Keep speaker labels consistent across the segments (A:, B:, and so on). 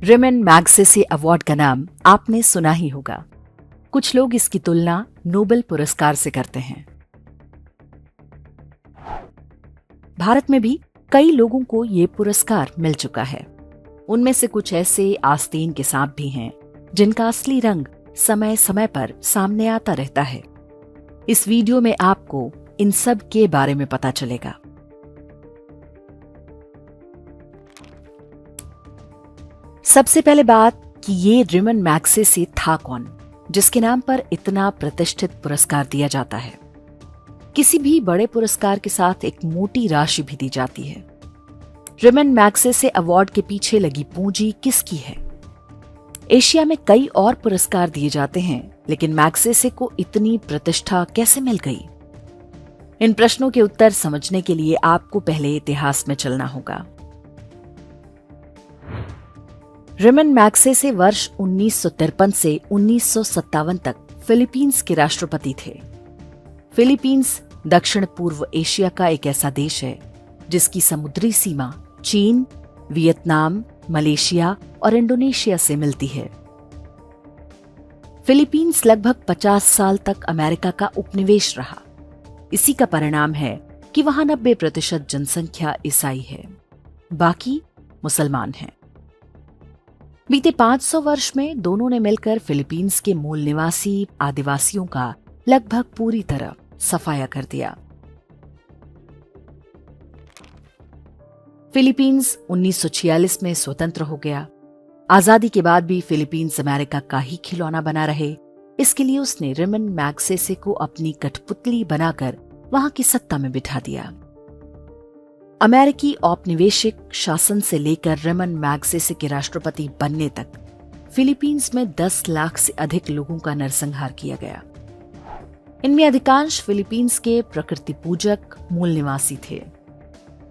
A: Ramon Magsaysay award का नाम आपने सुना ही होगा। कुछ लोग इसकी तुलना नोबेल पुरस्कार से करते हैं। भारत में भी कई लोगों को ये पुरस्कार मिल चुका है। उनमें से कुछ ऐसे आस्तीन के सांप भी हैं जिनका असली रंग समय समय पर सामने आता रहता है। इस वीडियो में आपको इन सब के बारे में पता चलेगा। सबसे पहले बात कि ये रेमन मैग्सेसे था कौन, जिसके नाम पर इतना प्रतिष्ठित पुरस्कार दिया जाता है। किसी भी बड़े पुरस्कार के साथ एक मोटी राशि भी दी जाती है। रेमन मैग्सेसे अवार्ड के पीछे लगी पूंजी किसकी है? एशिया में कई और पुरस्कार दिए जाते हैं, लेकिन मैग्सेसे को इतनी प्रतिष्ठा कैसे मिल गई? इन प्रश्नों के उत्तर समझने के लिए आपको पहले इतिहास में चलना होगा। रेमन मैग्सेसे वर्ष 1953 से 1957 तक फिलीपींस के राष्ट्रपति थे। फिलीपींस दक्षिण पूर्व एशिया का एक ऐसा देश है जिसकी समुद्री सीमा चीन, वियतनाम, मलेशिया और इंडोनेशिया से मिलती है। फिलीपींस लगभग 50 साल तक अमेरिका का उपनिवेश रहा। इसी का परिणाम है कि वहां 90% जनसंख्या ईसाई है, बाकी मुसलमान हैं। बीते 500 वर्ष में दोनों ने मिलकर फिलीपींस के मूल निवासी आदिवासियों का लगभग पूरी तरह सफाया कर दिया। फिलीपींस 1946 में स्वतंत्र हो गया। आजादी के बाद भी फिलीपींस अमेरिका का ही खिलौना बना रहे, इसके लिए उसने रेमन मैग्सेसे को अपनी कठपुतली बनाकर वहां की सत्ता में बिठा दिया। अमेरिकी औपनिवेशिक शासन से लेकर रेमन मैग्सेसे के राष्ट्रपति बनने तक फिलीपींस में 10 लाख से अधिक लोगों का नरसंहार किया गया। इनमें अधिकांश फिलीपींस के प्रकृति पूजक मूल निवासी थे।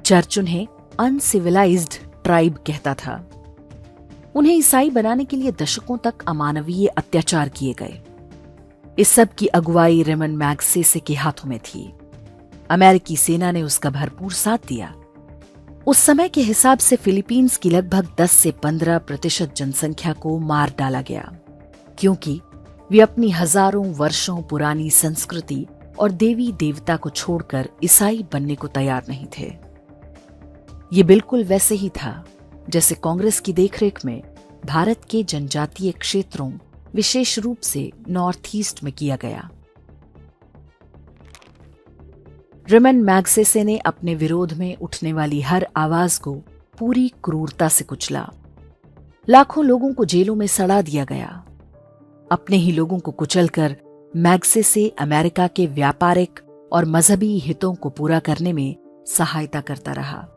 A: चर्च उन्हें अनसिविलाइज्ड ट्राइब कहता था। उन्हें ईसाई बनाने के लिए दशकों तक अमानवीय अत्याचार किए गए। इस सब की अगुवाई रेमन मैग्सेसे के हाथों में थी। अमेरिकी सेना ने उसका भरपूर साथ दिया। उस समय के हिसाब से फिलीपींस की लगभग 10 से 15% जनसंख्या को मार डाला गया, क्योंकि वे अपनी हजारों वर्षों पुरानी संस्कृति और देवी देवता को छोड़कर ईसाई बनने को तैयार नहीं थे। ये बिल्कुल वैसे ही था जैसे कांग्रेस की देखरेख में भारत के जनजातीय क्षेत्रों, विशेष रूप से नॉर्थ ईस्ट में किया गया। रेमन मैग्सेसे ने अपने विरोध में उठने वाली हर आवाज को पूरी क्रूरता से कुचला। लाखों लोगों को जेलों में सड़ा दिया गया। अपने ही लोगों को कुचलकर मैग्सेसे अमेरिका के व्यापारिक और मजहबी हितों को पूरा करने में सहायता करता रहा।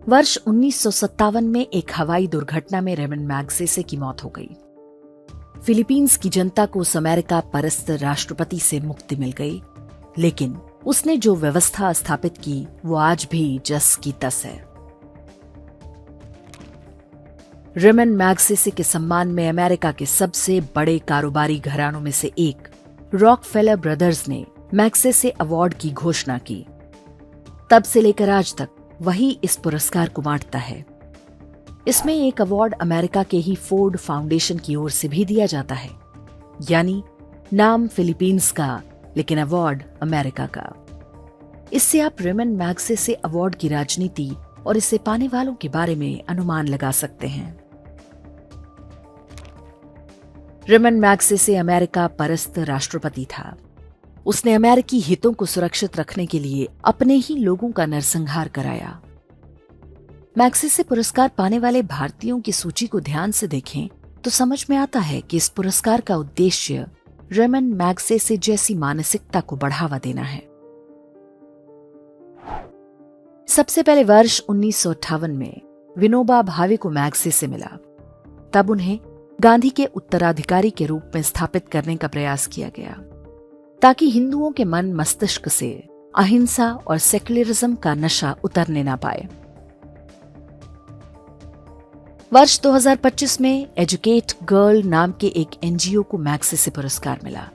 A: वर्ष 1957 में एक हवाई दुर्घटना में रेमन मैग्सेसे की मौत हो गई। फिलीपींस की जनता को उस अमेरिका परस्त राष्ट्रपति से मुक्ति मिल गई, लेकिन उसने जो व्यवस्था स्थापित की वो आज भी जस की तस है। रेमन मैग्सेसे के सम्मान में अमेरिका के सबसे बड़े कारोबारी घरानों में से एक रॉकफेलर ब्रदर्स ने मैग्सेसे अवार्ड की घोषणा की। तब से लेकर आज तक वही इस पुरस्कार को बांटता है। इसमें एक अवार्ड अमेरिका के ही फोर्ड फाउंडेशन की ओर से भी दिया जाता है, यानी नाम फिलीपींस का लेकिन अवार्ड अमेरिका का। इससे आप रेमन मैग्सेसे अवार्ड की राजनीति और इसे पाने वालों के बारे में अनुमान लगा सकते हैं। रेमन मैग्सेसे अमेरिका परस्त राष्ट्रपति था। उसने अमेरिकी हितों को सुरक्षित रखने के लिए अपने ही लोगों का नरसंहार कराया। मैग्सेसे पुरस्कार पाने वाले भारतीयों की सूची को ध्यान से देखें तो समझ में आता है कि इस पुरस्कार का उद्देश्य रेमन मैग्सेसे जैसी मानसिकता को बढ़ावा देना है। सबसे पहले वर्ष 1958 में विनोबा भावे को मैग्सेसे मिला। तब उन्हें गांधी के उत्तराधिकारी के रूप में स्थापित करने का प्रयास किया गया, ताकि हिंदुओं के मन मस्तिष्क से अहिंसा और सेक्युलरिज्म का नशा उतरने ना पाए। वर्ष 2025 में एजुकेट गर्ल नाम के एक एनजीओ को मैग्सेसे पुरस्कार मिला।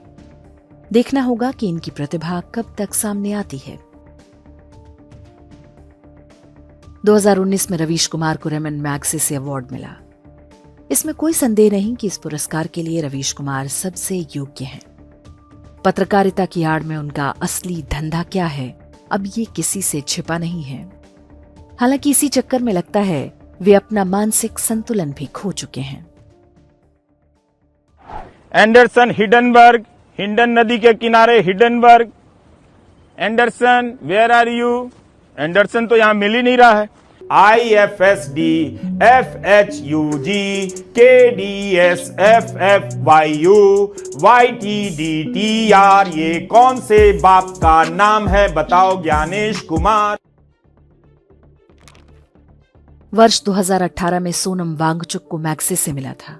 A: देखना होगा कि इनकी प्रतिभा कब तक सामने आती है। 2019 में रवीश कुमार को रेमन मैग्सेसे अवार्ड मिला। इसमें कोई संदेह नहीं कि इस पुरस्कार के लिए रवीश कुमार सबसे योग्य हैं। पत्रकारिता की आड़ में उनका असली धंधा क्या है, अब ये किसी से छिपा नहीं है। हालांकि इसी चक्कर में लगता है वे अपना मानसिक संतुलन भी खो चुके हैं।
B: एंडरसन हिडनबर्ग, हिंडन नदी के किनारे Hindenburg. Anderson, where are you? Anderson तो यहां मिल ही नहीं रहा है। IFSD, FHUG, KDS, FFYU, YTDTR, ये कौन से बाप का नाम है बताओ ज्ञानेश कुमार।
A: वर्ष 2018 में सोनम वांगचुक को मैग्सेसे मिला था।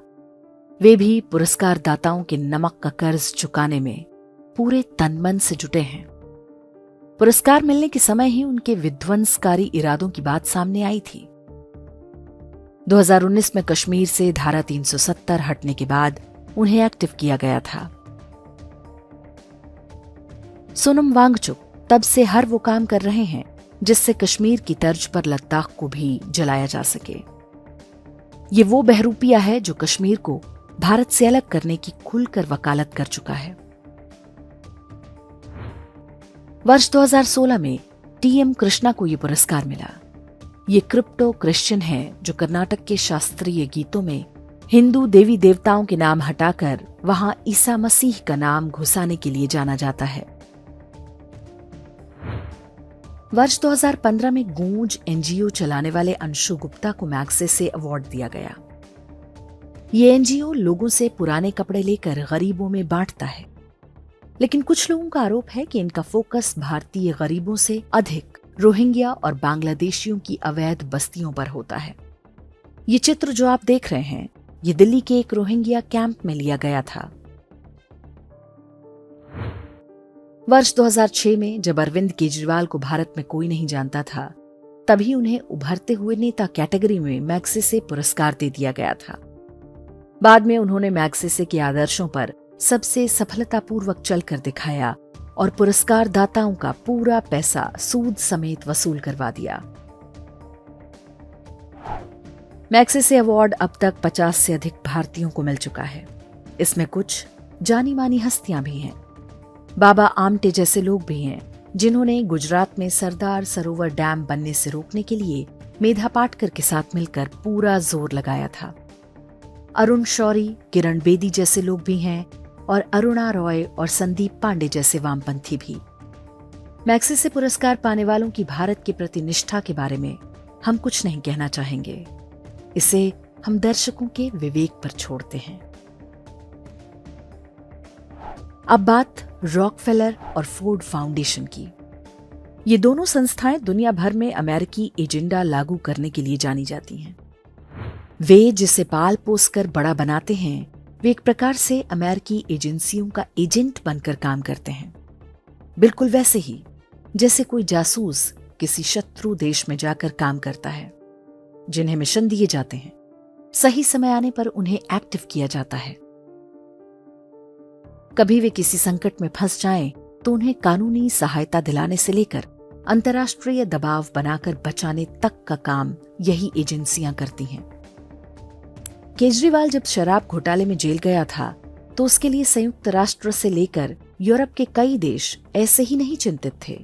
A: वे भी पुरस्कार दाताओं के नमक का कर्ज चुकाने में पूरे तन मन से जुटे हैं। पुरस्कार मिलने के समय ही उनके विध्वंसकारी इरादों की बात सामने आई थी। 2019 में कश्मीर से धारा 370 हटने के बाद उन्हें एक्टिव किया गया था। सोनम वांगचुक तब से हर वो काम कर रहे हैं जिससे कश्मीर की तर्ज पर लद्दाख को भी जलाया जा सके। ये वो बहरूपिया है जो कश्मीर को भारत से अलग करने की खुलकर वकालत कर चुका है। वर्ष 2016 में TM कृष्णा को यह पुरस्कार मिला। ये क्रिप्टो क्रिश्चियन है जो कर्नाटक के शास्त्रीय गीतों में हिंदू देवी देवताओं के नाम हटाकर वहां ईसा मसीह का नाम घुसाने के लिए जाना जाता है। वर्ष 2015 में गूंज NGO चलाने वाले अंशु गुप्ता को मैग्सेसे अवार्ड दिया गया। ये NGO लोगों से पुराने कपड़े लेकर गरीबों में बांटता है, लेकिन कुछ लोगों का आरोप है कि इनका फोकस भारतीय गरीबों से अधिक रोहिंग्या और बांग्लादेशियों की अवैध बस्तियों पर होता है। ये चित्र जो आप देख रहे हैं, ये दिल्ली के एक रोहिंग्या कैंप में लिया गया था। वर्ष 2006 में जब अरविंद केजरीवाल को भारत में कोई नहीं जानता था, तभी उन्हें उभरते हुए नेता कैटेगरी में मैग्सेसे पुरस्कार दे दिया गया था। बाद में उन्होंने मैग्सेसे के आदर्शों पर सबसे सफलतापूर्वक चलकर दिखाया और पुरस्कार दाताओं का पूरा पैसा सूद समेत वसूल करवा दिया। मैग्सेसे अवार्ड अब तक 50 से अधिक भारतीयों को मिल चुका है। इसमें कुछ जानी मानी हस्तियां भी हैं। बाबा आमटे जैसे लोग भी हैं जिन्होंने गुजरात में सरदार सरोवर डैम बनने से रोकने के लिए मेधा पाटकर के साथ मिलकर पूरा जोर लगाया था। अरुण शौरी, किरण बेदी जैसे लोग भी हैं और अरुणा रॉय और संदीप पांडे जैसे वामपंथी भी। मैग्सेसे पुरस्कार पाने वालों की भारत के प्रति निष्ठा के बारे में हम कुछ नहीं कहना चाहेंगे। इसे हम दर्शकों के विवेक पर छोड़ते हैं। अब बात रॉकफेलर और फोर्ड फाउंडेशन की। ये दोनों संस्थाएं दुनिया भर में अमेरिकी एजेंडा लागू करने के लिए जानी जाती हैं। वे जिसे पाल पोस कर बड़ा बनाते हैं, वे एक प्रकार से अमेरिकी एजेंसियों का एजेंट बनकर काम करते हैं। बिल्कुल वैसे ही जैसे कोई जासूस किसी शत्रु देश में जाकर काम करता है। जिन्हें मिशन दिए जाते हैं, सही समय आने पर उन्हें एक्टिव किया जाता है। कभी वे किसी संकट में फंस जाएं, तो उन्हें कानूनी सहायता दिलाने से लेकर अंतर्राष्ट्रीय दबाव बनाकर बचाने तक का काम यही एजेंसियां करती हैं। केजरीवाल जब शराब घोटाले में जेल गया था, तो उसके लिए संयुक्त राष्ट्र से लेकर यूरोप के कई देश ऐसे ही नहीं चिंतित थे।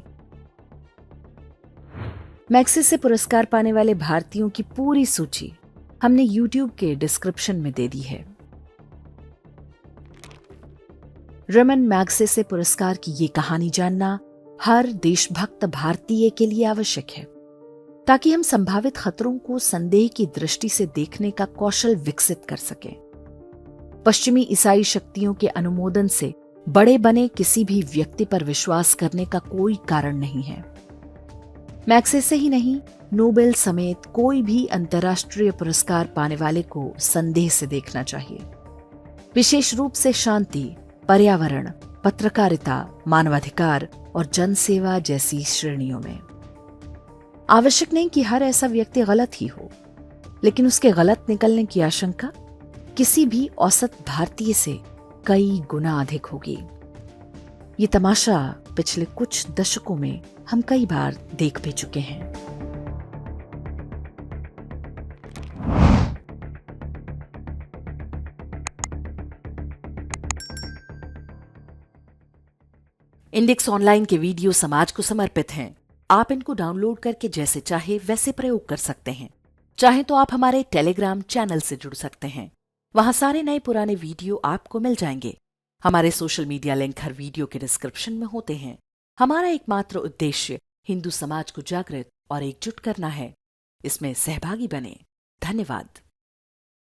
A: मैग्सेसे पुरस्कार पाने वाले भारतीयों की पूरी सूची हमने YouTube के डिस्क्रिप्शन में दे दी है। रेमन मैग्सेसे पुरस्कार की ये कहानी जानना हर देशभक्त भारतीय के लिए आवश्यक है, ताकि हम संभावित खतरों को संदेह की दृष्टि से देखने का कौशल विकसित कर सकें। पश्चिमी ईसाई शक्तियों के अनुमोदन से बड़े बने किसी भी व्यक्ति पर विश्वास करने का कोई कारण नहीं है। मैग्सेसे ही नहीं, नोबेल समेत कोई भी अंतर्राष्ट्रीय पुरस्कार पाने वाले को संदेह से देखना चाहिए, विशेष रूप से शांति, पर्यावरण, पत्रकारिता, मानवाधिकार और जनसेवा जैसी श्रेणियों में। आवश्यक नहीं कि हर ऐसा व्यक्ति गलत ही हो, लेकिन उसके गलत निकलने की आशंका किसी भी औसत भारतीय से कई गुना अधिक होगी। ये तमाशा पिछले कुछ दशकों में हम कई बार देख भी चुके हैं। इंडेक्स ऑनलाइन के वीडियो समाज को समर्पित हैं। आप इनको डाउनलोड करके जैसे चाहे वैसे प्रयोग कर सकते हैं। चाहे तो आप हमारे टेलीग्राम चैनल से जुड़ सकते हैं। वहां सारे नए पुराने वीडियो आपको मिल जाएंगे। हमारे सोशल मीडिया लिंक हर वीडियो के डिस्क्रिप्शन में होते हैं। हमारा एकमात्र उद्देश्य हिंदू समाज को जागृत और एकजुट करना है। इसमें सहभागी बने। धन्यवाद।